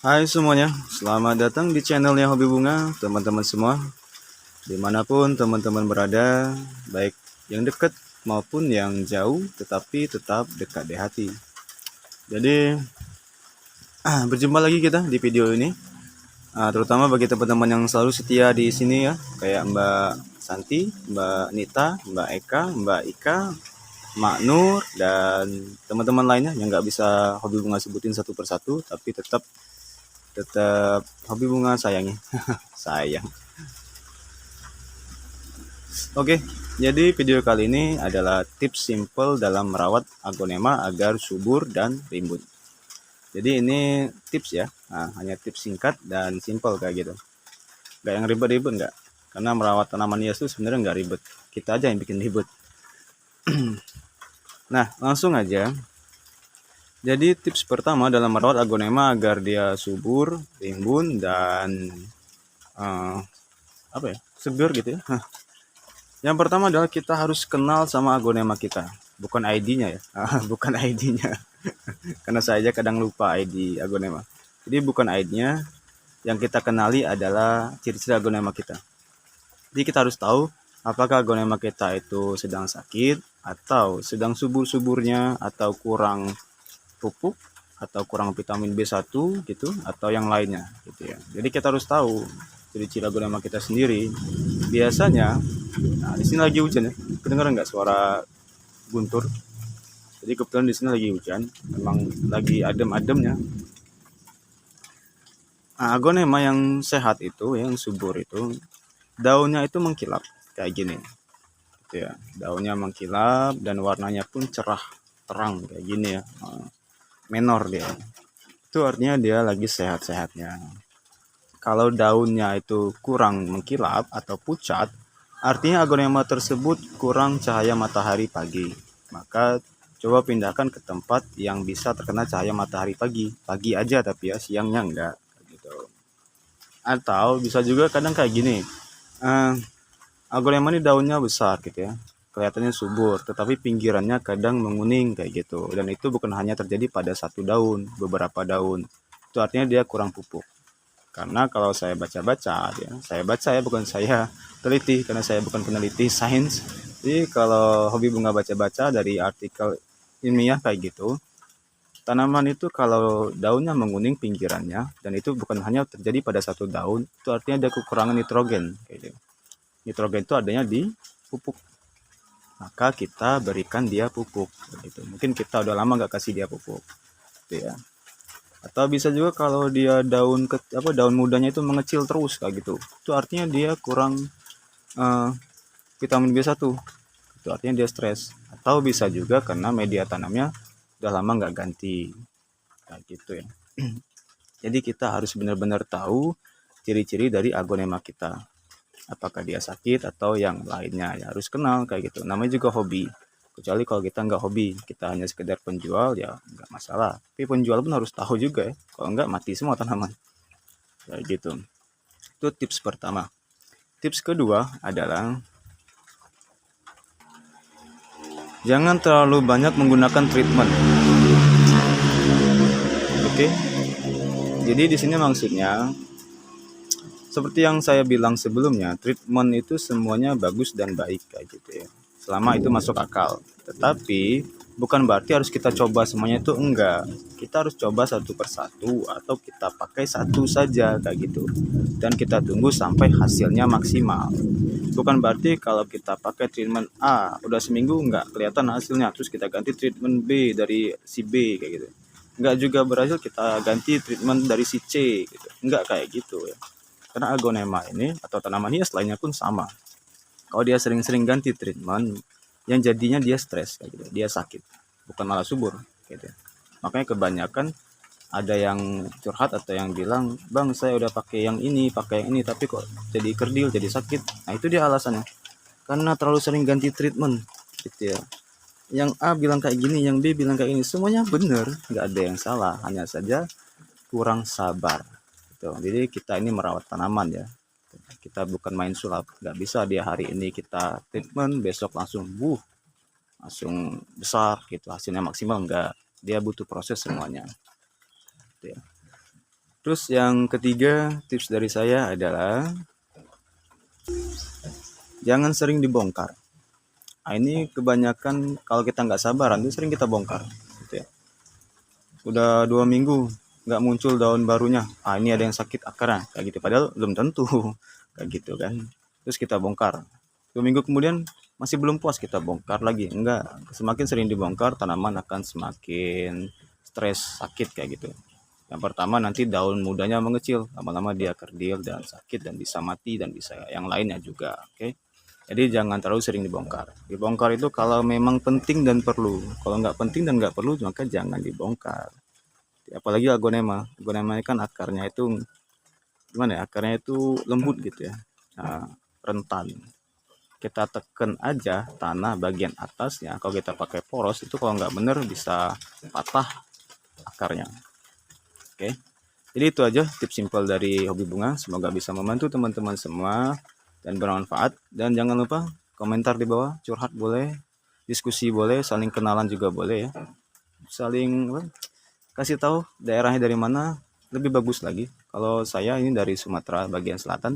Hai semuanya, selamat datang di channelnya Hobi Bunga, teman-teman semua. Dimanapun teman-teman berada, baik yang dekat maupun yang jauh, tetapi tetap dekat di hati. Jadi, berjumpa lagi kita di video ini, terutama bagi teman-teman yang selalu setia di sini ya, kayak Mbak Santi, Mbak Nita, Mbak Eka, Mbak Ika, Mak Nur, dan teman-teman lainnya yang nggak bisa Hobi Bunga sebutin satu persatu, tapi tetap Hobi Bunga sayangi. Sayang. Oke, jadi video kali ini adalah tips simple dalam merawat aglonema agar subur dan rimbun. Jadi ini tips ya, hanya tips singkat dan simple kayak gitu. Gak yang ribet-ribet nggak, karena merawat tanaman hias itu sebenarnya nggak ribet. Kita aja yang bikin ribet. Nah, langsung aja. Jadi tips pertama dalam merawat aglonema agar dia subur, rimbun, dan segar gitu ya. Yang pertama adalah kita harus kenal sama aglonema kita, bukan ID-nya ya, bukan ID-nya, karena saya aja kadang lupa ID aglonema. Jadi bukan ID-nya, yang kita kenali adalah ciri-ciri aglonema kita. Jadi kita harus tahu apakah aglonema kita itu sedang sakit, atau sedang subur-suburnya, atau kurang pupuk, atau kurang vitamin B1 gitu, atau yang lainnya gitu ya. Jadi kita harus tahu ciri-ciri aglonema kita sendiri. Biasanya, di sini lagi hujan ya. Kedengaran nggak suara guntur? Jadi kebetulan di sini lagi hujan, memang lagi adem-ademnya. Aglonema yang sehat itu, yang subur itu, daunnya itu mengkilap kayak gini. Gitu ya. Daunnya mengkilap dan warnanya pun cerah, terang kayak gini ya. Menor dia. Itu artinya dia lagi sehat-sehatnya. Kalau daunnya itu kurang mengkilap atau pucat, artinya aglonema tersebut kurang cahaya matahari pagi. Maka coba pindahkan ke tempat yang bisa terkena cahaya matahari pagi. Pagi aja tapi ya, siangnya enggak. Gitu. Atau bisa juga kadang kayak gini. Aglonema ini daunnya besar gitu ya. Kelihatannya subur, tetapi pinggirannya kadang menguning kayak gitu. Dan itu bukan hanya terjadi pada satu daun, beberapa daun. Itu artinya dia kurang pupuk. Karena kalau saya baca-baca, ya, saya baca ya, bukan saya teliti, karena saya bukan peneliti sains. Jadi kalau hobi bunga baca-baca dari artikel ilmiah kayak gitu, tanaman itu kalau daunnya menguning pinggirannya, dan itu bukan hanya terjadi pada satu daun, itu artinya ada kekurangan nitrogen. Kayak gitu. Nitrogen itu adanya di pupuk. Maka kita berikan dia pupuk. Gitu. Mungkin kita udah lama nggak kasih dia pupuk. Gitu ya. Atau bisa juga kalau dia daun mudanya itu mengecil terus kayak gitu. Itu artinya dia kurang vitamin B1. Itu artinya dia stres. Atau bisa juga karena media tanamnya udah lama nggak ganti. Kayak gitu ya. Jadi kita harus benar-benar tahu ciri-ciri dari aglonema kita. Apakah dia sakit atau yang lainnya. Ya harus kenal kayak gitu. Namanya juga hobi. Kecuali kalau kita nggak hobi, kita hanya sekedar penjual, ya nggak masalah. Tapi penjual pun harus tahu juga ya. Kalau nggak, mati semua tanaman. Kayak gitu. Itu tips pertama. Tips kedua adalah jangan terlalu banyak menggunakan treatment. Oke. Jadi di sini maksudnya seperti yang saya bilang sebelumnya, treatment itu semuanya bagus dan baik kayak gitu ya. Selama itu masuk akal. Tetapi bukan berarti harus kita coba semuanya, itu enggak. Kita harus coba satu persatu atau kita pakai satu saja kayak gitu. Dan kita tunggu sampai hasilnya maksimal. Bukan berarti kalau kita pakai treatment A udah seminggu enggak kelihatan hasilnya, terus kita ganti treatment B dari si B kayak gitu. Enggak juga berhasil, kita ganti treatment dari si C gitu. Enggak kayak gitu ya. Karena aglonema ini atau tanaman hias lainnya pun sama. Kalau dia sering-sering ganti treatment, yang jadinya dia stres kayak gitu, dia sakit, bukan malah subur gitu. Makanya kebanyakan ada yang curhat atau yang bilang, "Bang, saya udah pakai yang ini, tapi kok jadi kerdil, jadi sakit." Nah, itu dia alasannya. Karena terlalu sering ganti treatment gitu ya. Yang A bilang kayak gini, yang B bilang kayak ini, semuanya benar, nggak ada yang salah, hanya saja kurang sabar. Gitu. Jadi kita ini merawat tanaman ya. Kita bukan main sulap. Nggak bisa dia hari ini kita treatment, besok langsung langsung besar gitu, hasilnya maksimal. Enggak. Dia butuh proses semuanya. Gitu ya. Terus yang ketiga, tips dari saya adalah jangan sering dibongkar. Nah, ini kebanyakan kalau kita nggak sabaran itu sering kita bongkar. Gitu ya. Udah 2 minggu nggak muncul daun barunya. Ah, ini ada yang sakit akarnya kayak gitu. Padahal belum tentu kayak gitu kan. Terus kita bongkar. 2 minggu kemudian masih belum puas, kita bongkar lagi. Enggak, semakin sering dibongkar tanaman akan semakin stres, sakit kayak gitu. Yang pertama nanti daun mudanya mengecil, lama-lama dia kerdil dan sakit dan bisa mati dan bisa yang lainnya juga. Oke. Jadi jangan terlalu sering dibongkar. Dibongkar itu kalau memang penting dan perlu. Kalau nggak penting dan nggak perlu, maka jangan dibongkar. Apalagi agonema. Agonema ini kan akarnya itu gimana ya? Akarnya itu lembut gitu ya. Nah, rentan. Kita tekan aja tanah bagian atasnya. Kalau kita pakai poros itu kalau nggak bener bisa patah akarnya. Oke. Jadi itu aja tips simpel dari hobi bunga. Semoga bisa membantu teman-teman semua dan bermanfaat. Dan jangan lupa komentar di bawah, curhat boleh, diskusi boleh, saling kenalan juga boleh ya. Saling kasih tahu daerahnya dari mana, lebih bagus lagi. Kalau saya ini dari Sumatera bagian selatan,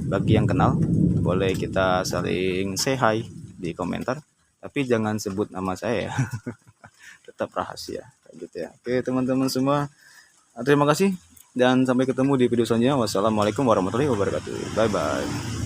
bagi yang kenal boleh kita saling say hi di komentar. Tapi jangan sebut nama saya ya. Tetap rahasia kayak gitu ya. Oke teman-teman semua, terima kasih dan sampai ketemu di video selanjutnya. Wassalamualaikum warahmatullahi wabarakatuh. Bye bye.